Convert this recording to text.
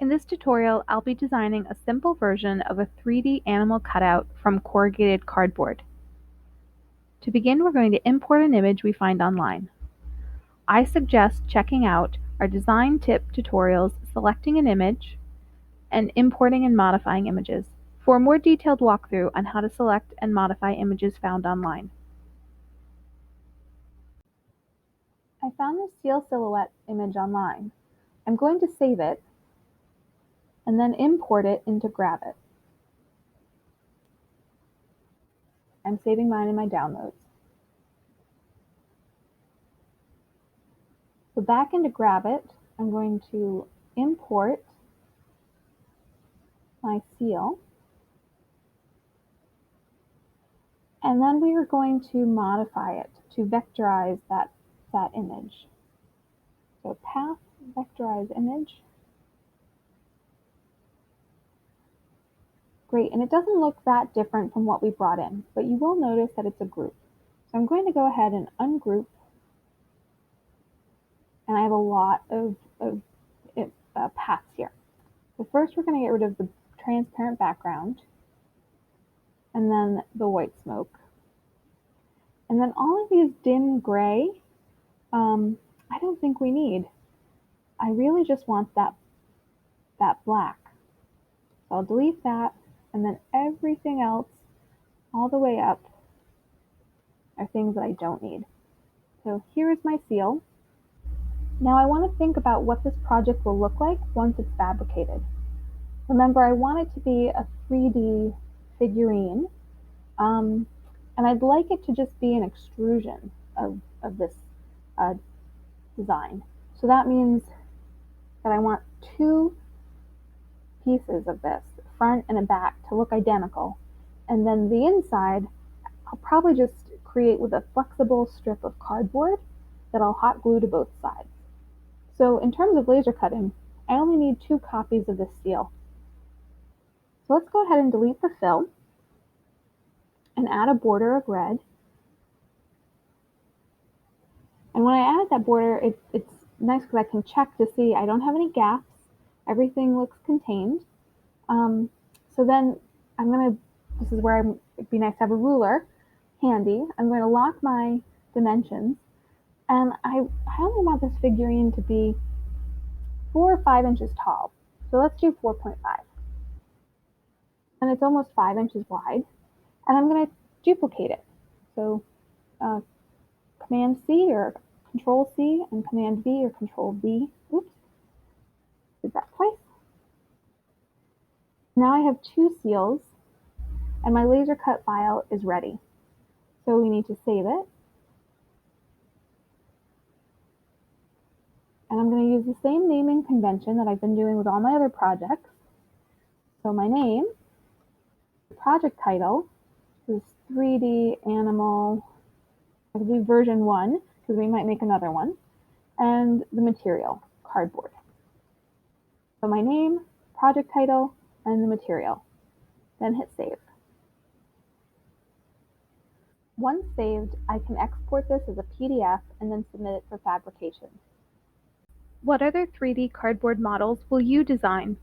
In this tutorial, I'll be designing a simple version of a 3D animal cutout from corrugated cardboard. To begin, we're going to import an image we find online. I suggest checking out our design tip tutorials, selecting an image, and importing and modifying images for a more detailed walkthrough on how to select and modify images found online. I found this seal silhouette image online. I'm going to save it and then import it into Gravit. I'm saving mine in my downloads. So back into Gravit, I'm going to import my seal. And then we are going to modify it to vectorize that image. So path, vectorize image. Great, and it doesn't look that different from what we brought in, but you will notice that it's a group. So I'm going to go ahead and ungroup, and I have a lot of paths here. So first we're going to get rid of the transparent background, and then the white smoke. And then all of these dim gray, I don't think we need. I really just want that black. So I'll delete that, and then everything else all the way up are things that I don't need. So here is my seal. Now I want to think about what this project will look like once it's fabricated. Remember, I want it to be a 3D figurine, and I'd like it to just be an extrusion of this design. So that means that I want two pieces of this, front and a back, to look identical. And then the inside, I'll probably just create with a flexible strip of cardboard that I'll hot glue to both sides. So in terms of laser cutting, I only need 2 copies of this seal. So let's go ahead and delete the fill and add a border of red. And when I added that border, it's nice because I can check to see I don't have any gaps. Everything looks contained. So then this is where it'd be nice to have a ruler handy. I'm going to lock my dimensions, and I only want this figurine to be 4 or 5 inches tall. So let's do 4.5. And it's almost 5 inches wide. And I'm going to duplicate it. So Command C or Control C and Command V or Control V. Oops, did that twice. Now I have 2 seals, and my laser cut file is ready. So we need to save it. And I'm going to use the same naming convention that I've been doing with all my other projects. So my name, the project title is 3D Animal, it'll be version 1, because we might make another one, and the material, cardboard. So my name, project title, and the material. Then hit save. Once saved, I can export this as a PDF and then submit it for fabrication. What other 3D cardboard models will you design?